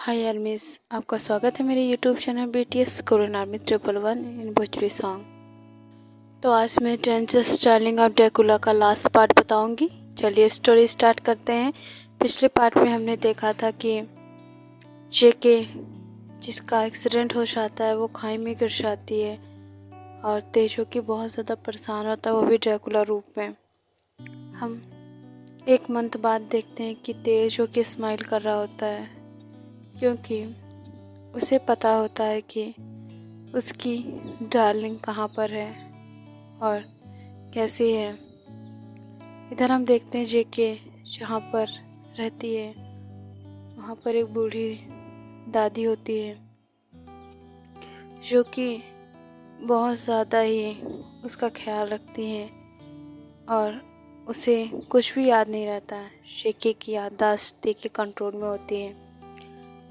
हाय आर्मीज, आपका स्वागत है मेरे YouTube channel BTS Korean army 111 इन भोजपुरी सॉन्ग। तो आज मैं 10 स्टाइलिंग ऑफ ड्रैकुला का लास्ट पार्ट बताऊंगी। चलिए स्टोरी स्टार्ट करते हैं। पिछले पार्ट में हमने देखा था कि जेके जिसका एक्सीडेंट हो जाता है वो खाई में गिर जाती है और तेजो की बहुत ज़्यादा परेशान होता है, वो भी ड्रैकुला रूप में। हम एक मंथ बाद देखते हैं कि तेजो की स्माइल कर रहा होता है क्योंकि उसे पता होता है कि उसकी डार्लिंग कहाँ पर है और कैसी है। इधर हम देखते हैं जेके जहाँ पर रहती है वहाँ पर एक बूढ़ी दादी होती है जो कि बहुत ज़्यादा ही उसका ख्याल रखती हैं और उसे कुछ भी याद नहीं रहता है। जेके की याददाश्त के कंट्रोल में होती है,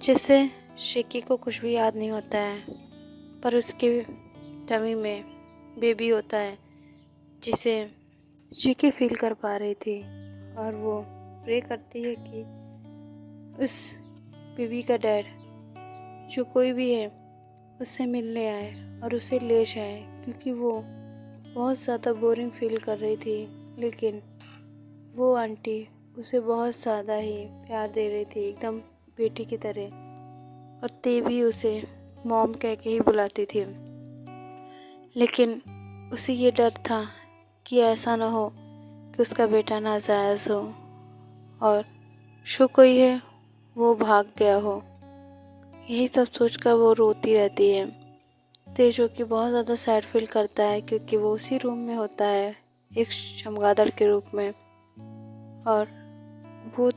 जिससे जेके को कुछ भी याद नहीं होता है, पर उसके टमी में बेबी होता है जिसे जेके फील कर पा रही थी और वो प्रे करती है कि उस बेबी का डैड जो कोई भी है उससे मिलने आए और उसे ले जाए, क्योंकि वो बहुत ज़्यादा बोरिंग फील कर रही थी। लेकिन वो आंटी उसे बहुत ज़्यादा ही प्यार दे रही थी, एकदम बेटी की तरह, और ते भी उसे मॉम कह के ही बुलाती थी। लेकिन उसे ये डर था कि ऐसा ना हो कि उसका बेटा नाजायज़ हो और जो कोई है वो भाग गया हो। यही सब सोचकर वो रोती रहती है। तेजो की बहुत ज़्यादा सैड फील करता है क्योंकि वो उसी रूम में होता है एक चमगादड़ के रूप में, और वो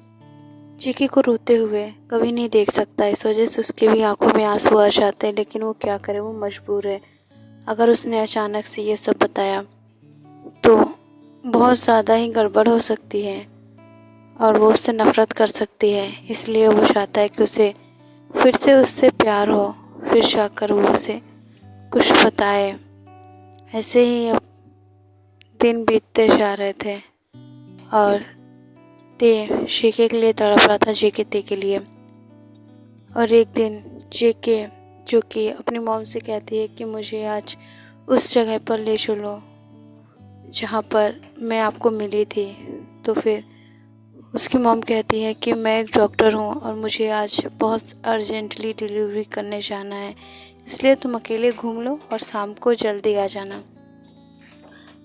जेके को रोते हुए कभी नहीं देख सकता। इस वजह से उसके भी आंखों में आंसू आ जाते हैं, लेकिन वो क्या करे, वो मजबूर है। अगर उसने अचानक से ये सब बताया तो बहुत ज़्यादा ही गड़बड़ हो सकती है और वो उससे नफ़रत कर सकती है। इसलिए वो चाहता है कि उसे फिर से उससे प्यार हो, फिर जाकर वो उसे कुछ बताए। ऐसे ही अब दिन बीतते जा रहे थे और ते जेके के लिए तड़प रहा था, जेके ते के लिए। और एक दिन जेके जो कि अपनी मॉम से कहती है कि मुझे आज उस जगह पर ले चलो जहाँ पर मैं आपको मिली थी, तो फिर उसकी मॉम कहती है कि मैं एक डॉक्टर हूँ और मुझे आज बहुत अर्जेंटली डिलीवरी करने जाना है, इसलिए तुम अकेले घूम लो और शाम को जल्दी आ जाना।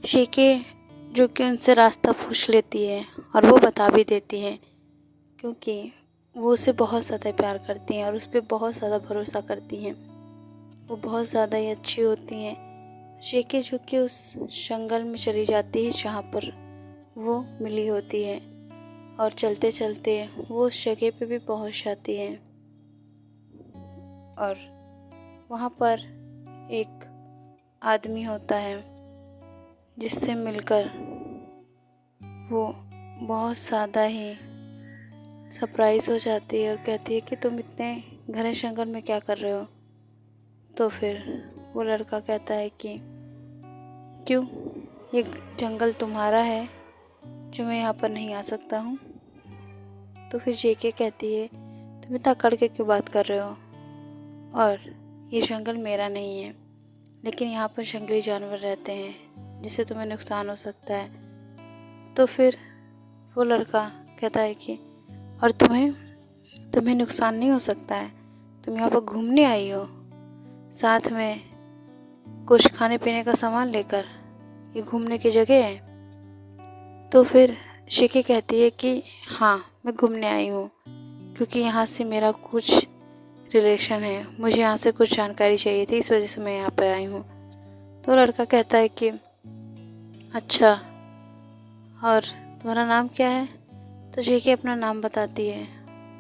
जेके जो कि उनसे रास्ता पूछ लेती है और वो बता भी देती हैं क्योंकि वो उसे बहुत ज़्यादा प्यार करती हैं और उस पर बहुत ज़्यादा भरोसा करती हैं। वो बहुत ज़्यादा ही अच्छी होती हैं। जेके जो कि उस जंगल में चली जाती है जहाँ पर वो मिली होती है और चलते चलते वो उस जगह पे भी पहुँच जाती है और वहाँ पर एक आदमी होता है जिससे मिलकर वो बहुत ज़्यादा ही सरप्राइज़ हो जाती है और कहती है कि तुम इतने घने जंगल में क्या कर रहे हो। तो फिर वो लड़का कहता है कि क्यों, ये जंगल तुम्हारा है जो मैं यहाँ पर नहीं आ सकता हूँ। तो फिर जेके कहती है तुम इतना करके क्यों बात कर रहे हो, और ये जंगल मेरा नहीं है, लेकिन यहाँ पर जंगली जानवर रहते हैं जिससे तुम्हें नुकसान हो सकता है। तो फिर वो लड़का कहता है कि और तुम्हें नुकसान नहीं हो सकता है, तुम यहाँ पर घूमने आई हो साथ में कुछ खाने पीने का सामान लेकर, ये घूमने की जगह है। तो फिर जेके कहती है कि हाँ मैं घूमने आई हूँ क्योंकि यहाँ से मेरा कुछ रिलेशन है, मुझे यहाँ से कुछ जानकारी चाहिए थी, इस वजह से मैं यहाँ पर आई हूँ। तो लड़का कहता है कि अच्छा, और तुम्हारा नाम क्या है। तो जेके अपना नाम बताती है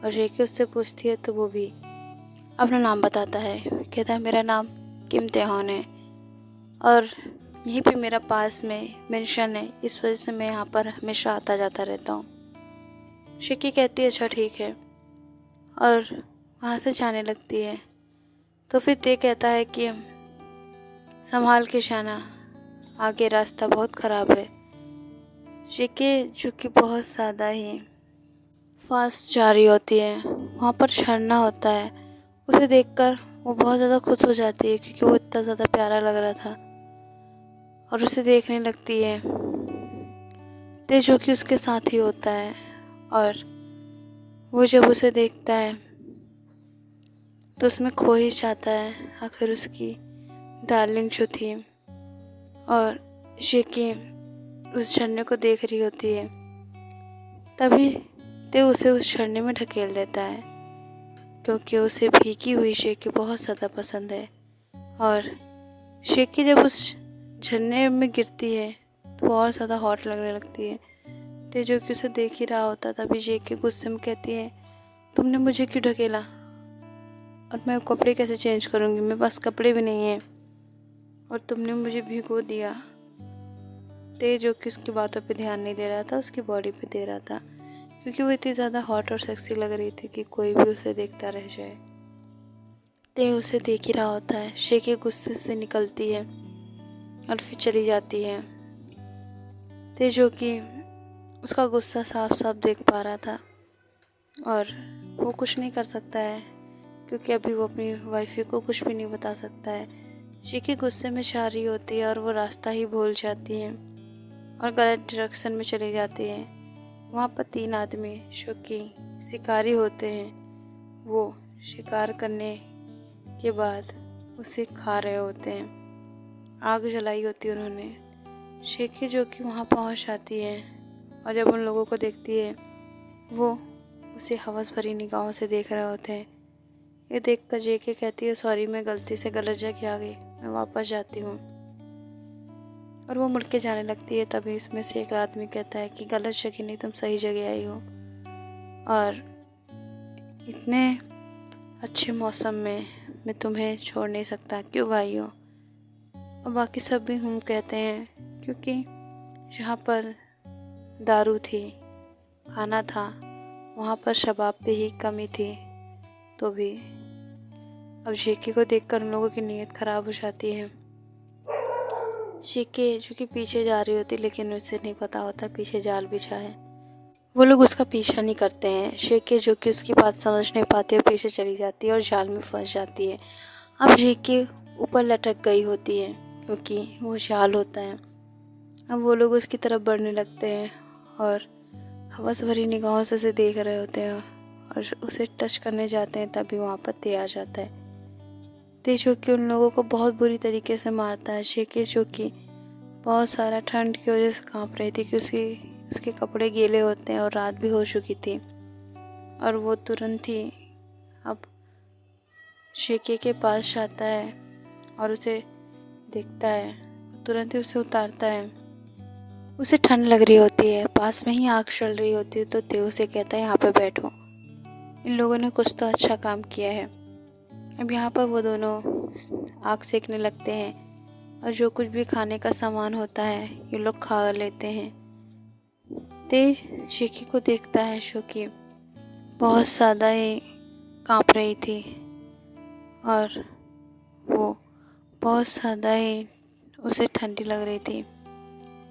और जेके उससे पूछती है तो वो भी अपना नाम बताता है। कहता है मेरा नाम किम तेहॉन है और यहीं पे मेरा पास में मेंशन है, इस वजह से मैं यहाँ पर हमेशा आता जाता रहता हूँ। जेके कहती है अच्छा ठीक है और वहाँ से जाने लगती है। तो फिर ते कहता है कि संभाल के जाना, आगे रास्ता बहुत ख़राब है। जेके जो कि बहुत ज़्यादा ही फास्ट जा रही होती है, वहाँ पर झरना होता है। उसे देखकर वो बहुत ज़्यादा खुश हो जाती है क्योंकि वो इतना ज़्यादा प्यारा लग रहा था, और उसे देखने लगती है। ते जो कि उसके साथ ही होता है, और वो जब उसे देखता है तो उसमें खो ही जाता है आखिर उसकी डार्लिंग जो थी। और शेकी उस झरने को देख रही होती है, तभी ते उसे उस झरने में ढकेल देता है क्योंकि उसे भीगी हुई शेकी बहुत ज़्यादा पसंद है। और शेकी जब उस झरने में गिरती है तो और ज़्यादा हॉट लगने लगती है। ते जो कि उसे देख ही रहा होता, तभी शेकी गुस्से में कहती है, तुमने मुझे क्यों ढकेला, और मैं कपड़े कैसे चेंज करूँगी, मेरे पास कपड़े भी नहीं है, और तुमने मुझे भिगो दिया। ते जो कि उसकी बातों पे ध्यान नहीं दे रहा था, उसकी बॉडी पे दे रहा था क्योंकि वो इतनी ज़्यादा हॉट और सेक्सी लग रही थी कि कोई भी उसे देखता रह जाए। ते उसे देख ही रहा होता है। शेकी गुस्से से निकलती है और फिर चली जाती है। ते जो कि उसका गुस्सा साफ साफ देख पा रहा था, और वो कुछ नहीं कर सकता है क्योंकि अभी वो अपनी वाइफी को कुछ भी नहीं बता सकता है। शेकी गुस्से में जा रही होती है और वो रास्ता ही भूल जाती है और गलत डायरेक्शन में चली जाती है। वहाँ पर 3 आदमी जो कि शिकारी होते हैं, वो शिकार करने के बाद उसे खा रहे होते हैं। आग जलाई होती है उन्होंने। शेकी जो कि वहाँ पहुँच जाती है, और जब उन लोगों को देखती है वो उसे हवस भरी निगाहों से देख रहे होते हैं। ये देखकर जेके कहती है, सॉरी, मैं गलती से गलत जगह आ गई, मैं वापस जाती हूँ। और वो मुड़ के जाने लगती है। तभी उसमें से एक आदमी कहता है कि गलत जगह नहीं, तुम सही जगह आई हो, और इतने अच्छे मौसम में मैं तुम्हें छोड़ नहीं सकता, क्यों भाई हो। और बाकी सब भी हम कहते हैं क्योंकि जहाँ पर दारू थी, खाना था, वहाँ पर शबाब पे ही कमी थी। तो भी अब शेकी को देखकर उन लोगों की नीयत ख़राब हो जाती है। शेकी जो कि पीछे जा रही होती, लेकिन उसे नहीं पता होता पीछे जाल बिछा है। वो लोग उसका पीछा नहीं करते हैं। शेकी जो कि उसकी बात समझ नहीं पाती है, पीछे चली जाती है और जाल में फंस जाती है। अब शेकी ऊपर लटक गई होती है क्योंकि वो जाल होता है। अब वो लोग उसकी तरफ बढ़ने लगते हैं और हवस भरी निगाहों से उसे देख रहे होते हैं और उसे टच करने जाते हैं। तभी वहाँ पर ते आ जाता है। ते जो कि उन लोगों को बहुत बुरी तरीके से मारता है। शेकी जो कि बहुत सारा ठंड की वजह से काँप रही थी कि उसके कपड़े गीले होते हैं और रात भी हो चुकी थी, और वो तुरंत ही अब शेकी के पास जाता है और उसे देखता है, तुरंत ही उसे उतारता है। उसे ठंड लग रही होती है, पास में ही आग चल रही होती है, तो ते उसे कहता है, यहाँ पे बैठो, इन लोगों ने कुछ तो अच्छा काम किया है। अब यहाँ पर वो दोनों आग सेकने लगते हैं और जो कुछ भी खाने का सामान होता है ये लोग खा लेते हैं। ते शेकी को देखता है जो कि बहुत ज़्यादा ही काँप रही थी और वो बहुत ज़्यादा ही उसे ठंडी लग रही थी।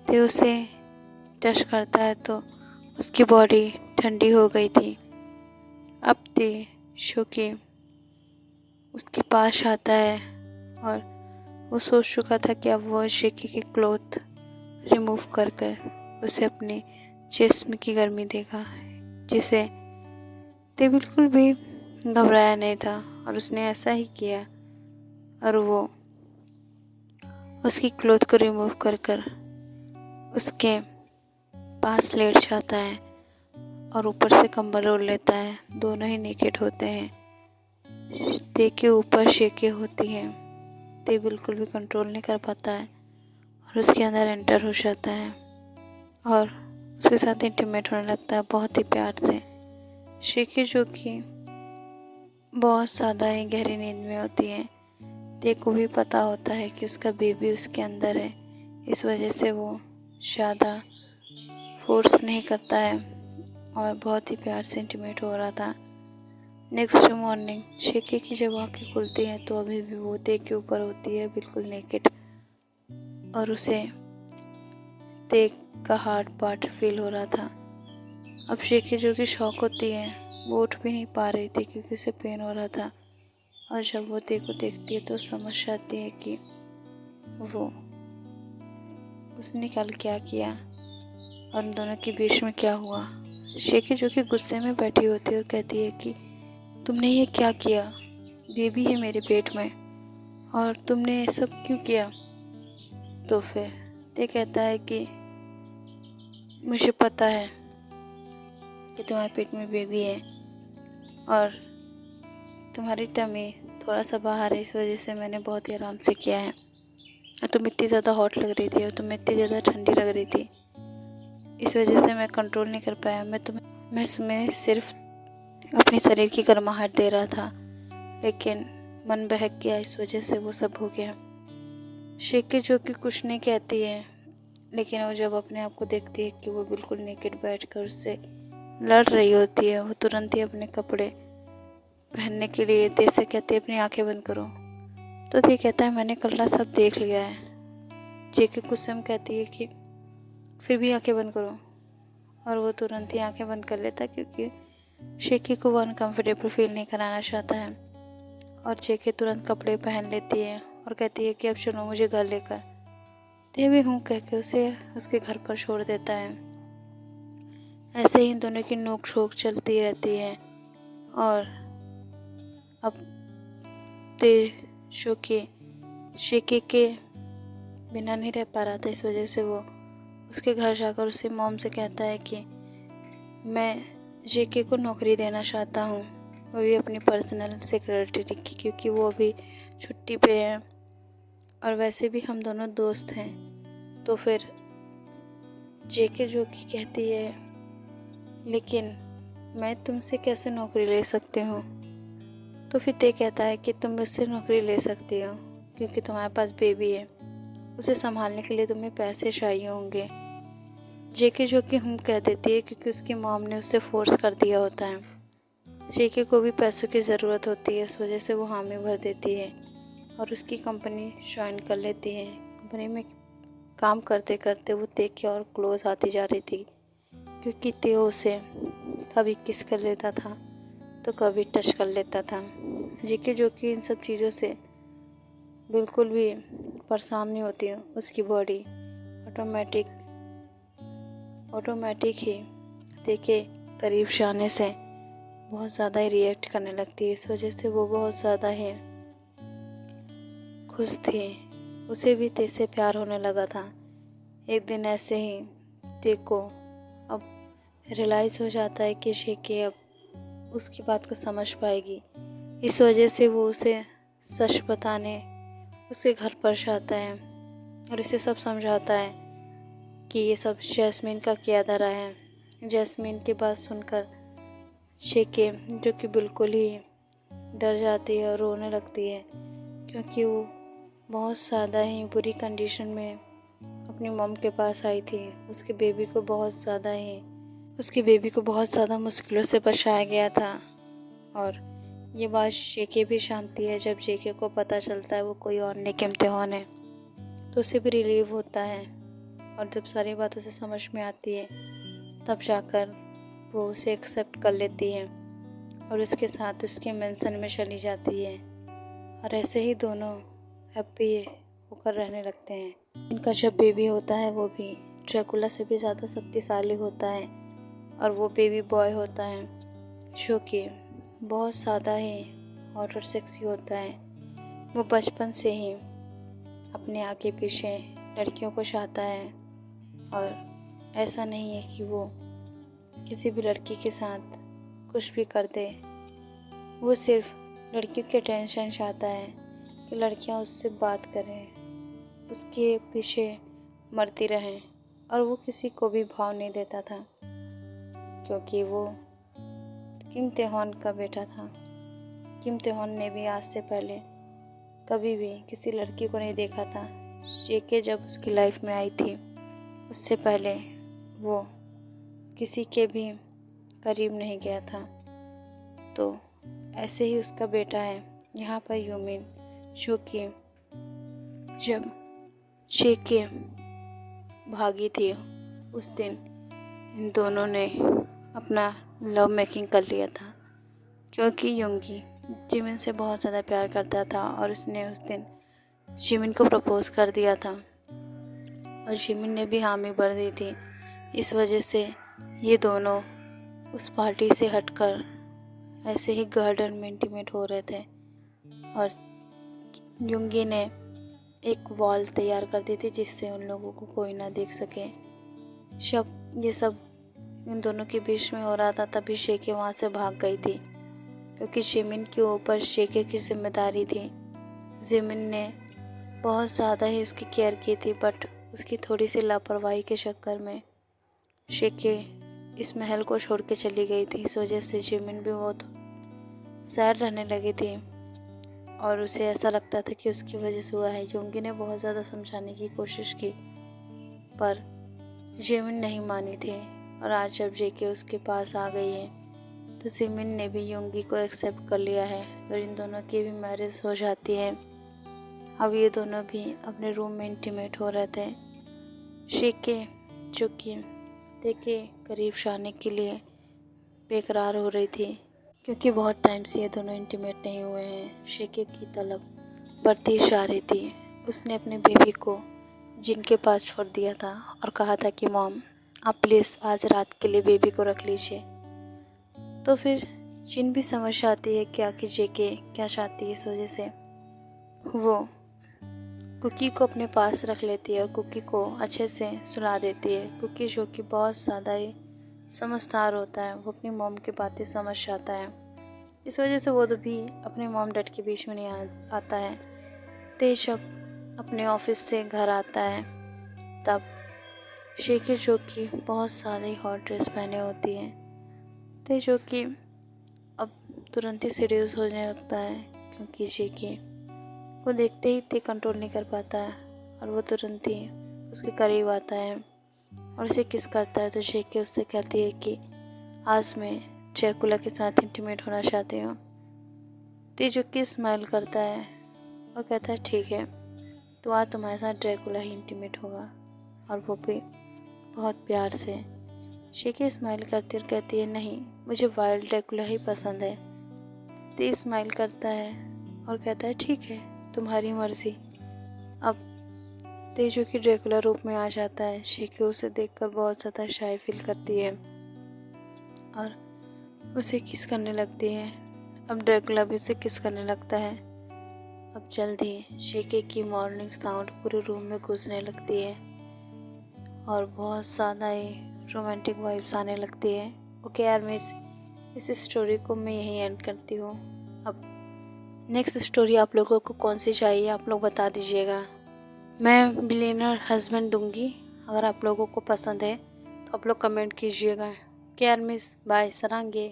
ते उसे टच करता है तो उसकी बॉडी ठंडी हो गई थी। अब ते जो कि उसके पास आता है और वो सोच चुका था कि अब वो शेकी के क्लॉथ रिमूव कर उसे अपने जिस्म की गर्मी देगा, जिसे ते बिल्कुल भी घबराया नहीं था और उसने ऐसा ही किया। और वो उसकी क्लॉथ को रिमूव कर उसके पास लेट जाता है और ऊपर से कंबल ओढ़ लेता है। दोनों ही नेकेड होते हैं। ते के ऊपर शेकी होती है। ते बिल्कुल भी कंट्रोल नहीं कर पाता है और उसके अंदर एंटर हो जाता है और उसके साथ इंटीमेट होने लगता है बहुत ही प्यार से। शेकी जो कि बहुत ज़्यादा ही गहरी नींद में होती है। ते को भी पता होता है कि उसका बेबी उसके अंदर है, इस वजह से वो ज़्यादा फोर्स नहीं करता है और बहुत ही प्यार से इंटीमेट हो रहा था। नेक्स्ट मॉर्निंग शेकी की जब आँखें खुलती हैं तो अभी भी वो ते के ऊपर होती है बिल्कुल नेकेड, और उसे ते का हार्ट पार्ट फील हो रहा था। अब शेकी जो कि शॉक होती है वो उठ भी नहीं पा रही थी क्योंकि उसे पेन हो रहा था। और जब वो ते को देखती है तो समझ जाती है कि वो उसने कल क्या किया और उन दोनों के बीच में क्या हुआ। शेकी जो कि गुस्से में बैठी होती है और कहती है कि तुमने ये क्या किया, बेबी है मेरे पेट में और तुमने ये सब क्यों किया। तो फिर ते कहता है कि मुझे पता है कि तुम्हारे पेट में बेबी है और तुम्हारी टमी थोड़ा सा बाहर है, इस वजह से मैंने बहुत ही आराम से किया है। और तुम इतनी ज़्यादा हॉट लग रही थी और तुम इतनी ज़्यादा ठंडी लग रही थी, इस वजह से मैं कंट्रोल नहीं कर पाया। मैं तुम्हें सिर्फ अपने शरीर की गर्माहट दे रहा था, लेकिन मन बहक गया, इस वजह से वो सब हो गया। शेकी जो कि कुछ नहीं कहती है, लेकिन वो जब अपने आप को देखती है कि वो बिल्कुल नेकेड बैठकर उससे लड़ रही होती है, वो तुरंत ही अपने कपड़े पहनने के लिए ते से कहती है अपनी आंखें बंद करो। तो ते कहता है मैंने कल रात सब देख लिया है। जेके गुस्से में कहती है कि फिर भी आंखें बंद करो, और वो तुरंत ही आंखें बंद कर लेता है क्योंकि शेकी को वो अनकम्फर्टेबल फील नहीं कराना चाहता है। और जेके तुरंत कपड़े पहन लेती है और कहती है कि अब चलो मुझे घर लेकर। ते भी हूँ कह के उसे उसके घर पर छोड़ देता है। ऐसे ही दोनों की नोक झोंक चलती रहती है और अब ते शो के शेकी के बिना नहीं रह पा रहा था, इस वजह से वो उसके घर जाकर उससे मॉम से कहता है कि मैं जेके को नौकरी देना चाहता हूँ, वो भी अपनी पर्सनल सेक्रेटरी की, क्योंकि वो अभी छुट्टी पे है और वैसे भी हम दोनों दोस्त हैं। तो फिर जेके जो कि कहती है लेकिन मैं तुमसे कैसे नौकरी ले सकती हूँ। तो फिर ते कहता है कि तुम मुझसे नौकरी ले सकती हो क्योंकि तुम्हारे पास बेबी है, उसे संभालने के लिए तुम्हें पैसे चाहिए होंगे। जेके जो कि हम कह देती है क्योंकि उसकी मॉम ने उसे फोर्स कर दिया होता है। जेके को भी पैसों की ज़रूरत होती है, इस वजह से वो हामी भर देती है और उसकी कंपनी ज्वाइन कर लेती है। कंपनी में काम करते करते वो ते के और क्लोज आती जा रही थी क्योंकि ते उसे कभी किस कर लेता था तो कभी टच कर लेता था। जेके जो कि इन सब चीज़ों से बिल्कुल भी परेशान नहीं होती, उसकी बॉडी ऑटोमेटिक ही ते के करीब जाने से बहुत ज़्यादा ही रिएक्ट करने लगती है। इस वजह से वो बहुत ज़्यादा ही खुश थी, उसे भी ते से प्यार होने लगा था। एक दिन ऐसे ही ते को अब रियलाइज़ हो जाता है कि शेकी अब उसकी बात को समझ पाएगी, इस वजह से वो उसे सच बताने उसके घर पर जाता है और उसे सब समझाता है कि ये सब जैस्मीन का किया धरा है। जैस्मीन की बात सुनकर शेकी जो कि बिल्कुल ही डर जाती है और रोने लगती है क्योंकि वो बहुत ज़्यादा ही बुरी कंडीशन में अपनी मॉम के पास आई थी। उसके बेबी को बहुत ज़्यादा मुश्किलों से बचाया गया था। और ये बात जेके भी जानती है। जब जेके को पता चलता है वो कोई और नेक इम्तिहान है तो उसे भी रिलीव होता है, और जब सारी बात उसे समझ में आती है तब जाकर वो उसे एक्सेप्ट कर लेती है और उसके साथ उसके मेंशन में चली जाती है। और ऐसे ही दोनों हैप्पी होकर रहने लगते हैं। इनका जब बेबी होता है वो भी ड्रैकुला से भी ज़्यादा शक्तिशाली होता है और वो बेबी बॉय होता है जो कि बहुत ज़्यादा ही हॉट और सेक्सी होता है। वो बचपन से ही अपने आगे पीछे लड़कियों को चाहता है और ऐसा नहीं है कि वो किसी भी लड़की के साथ कुछ भी कर दे, वो सिर्फ लड़कियों की अटेंशन चाहता है कि लड़कियां उससे बात करें, उसके पीछे मरती रहें, और वो किसी को भी भाव नहीं देता था क्योंकि वो किंग तेहॉन का बेटा था। किंग तेहॉन ने भी आज से पहले कभी भी किसी लड़की को नहीं देखा था। जेके जब उसकी लाइफ में आई थी उससे पहले वो किसी के भी करीब नहीं गया था। तो ऐसे ही उसका बेटा है यहाँ पर यूमिन, जो कि जब जेके भागी थी उस दिन इन दोनों ने अपना लव मेकिंग कर लिया था। क्योंकि युंगी जिमिन से बहुत ज़्यादा प्यार करता था और उसने उस दिन जिमिन को प्रपोज कर दिया था और जिमिन ने भी हामी भर दी थी। इस वजह से ये दोनों उस पार्टी से हटकर ऐसे ही गार्डन में इंटीमेट हो रहे थे और युंगी ने एक वॉल तैयार कर दी थी जिससे उन लोगों को कोई ना देख सके। ये सब इन दोनों के बीच में हो रहा था, तभी शेके वहाँ से भाग गई थी क्योंकि जिमिन के ऊपर शेके की जिम्मेदारी थी। जिमिन ने बहुत ज़्यादा ही उसकी केयर की थी, बट उसकी थोड़ी सी लापरवाही के चक्कर में शेके इस महल को छोड़ के चली गई थी। इस वजह से जिमिन भी बहुत सैड रहने लगी थी और उसे ऐसा लगता था कि उसकी वजह से हुआ है। युंगी ने बहुत ज़्यादा समझाने की कोशिश की पर जिमिन नहीं मानी थी और आज जब जेके उसके पास आ गई है तो जिमिन ने भी युंगी को एक्सेप्ट कर लिया है और इन दोनों की भी मैरिज हो जाती है। अब ये दोनों भी अपने रूम में इंटीमेट हो रहे थे। शेके जो कि देखे करीब जाने के लिए बेकरार हो रही थी क्योंकि बहुत टाइम से ये दोनों इंटीमेट नहीं हुए हैं। शेके की तलब बढ़ती जा रही थी। उसने अपने बेबी को जिन के पास छोड़ दिया था और कहा था कि मॉम आप प्लीज़ आज रात के लिए बेबी को रख लीजिए। तो फिर जिन भी समझ आती है क्या कि जेके क्या चाहती है, इस वजह से वो कुकी को अपने पास रख लेती है और कुकी को अच्छे से सुला देती है। कुकी जो कि बहुत ज़्यादा ही समझदार होता है, वो अपनी मॉम की बातें समझ जाता है। इस वजह से वो तो भी अपने मॉम डैड के बीच में नहीं आता है। तेज जब अपने ऑफिस से घर आता है तब शेके जो कि बहुत ज़्यादा ही हॉट ड्रेस पहने होती है, तेज जो कि अब तुरंत ही सीरियस होने लगता है क्योंकि शेके वो देखते ही ते कंट्रोल नहीं कर पाता है और वो तुरंत ही उसके करीब आता है और उसे किस करता है। तो शेके उससे कहती है कि आज मैं ड्रैकुला के साथ इंटीमेट होना चाहती हूँ। तेजुकी स्माइल करता है और कहता है ठीक है, तो आज तुम्हारे साथ ड्रैकुला ही इंटीमेट होगा और वो भी बहुत प्यार से। शेके स्माइल करती और कहती है नहीं, मुझे वाइल्ड ड्रैकुला ही पसंद है। ते स्माइल करता है और कहता है ठीक है, तुम्हारी मर्जी। अब तेजू की ड्रैकुला रूप में आ जाता है। शेके उसे देखकर बहुत ज़्यादा शाय फील करती है और उसे किस करने लगती है। अब ड्रैकुला भी उसे किस करने लगता है। अब जल्द ही शेके की मॉर्निंग साउंड पूरे रूम में गूंजने लगती है और बहुत ज़्यादा ही रोमांटिक वाइब्स आने लगती है। ओके यार, मैं इस स्टोरी को मैं यहीं एंड करती हूँ। अब नेक्स्ट स्टोरी आप लोगों को कौन सी चाहिए आप लोग बता दीजिएगा। मैं बिलियनर हस्बैंड दूंगी। अगर आप लोगों को पसंद है तो आप लोग कमेंट कीजिएगा। ओके यार मिस, बाय, सरांगे।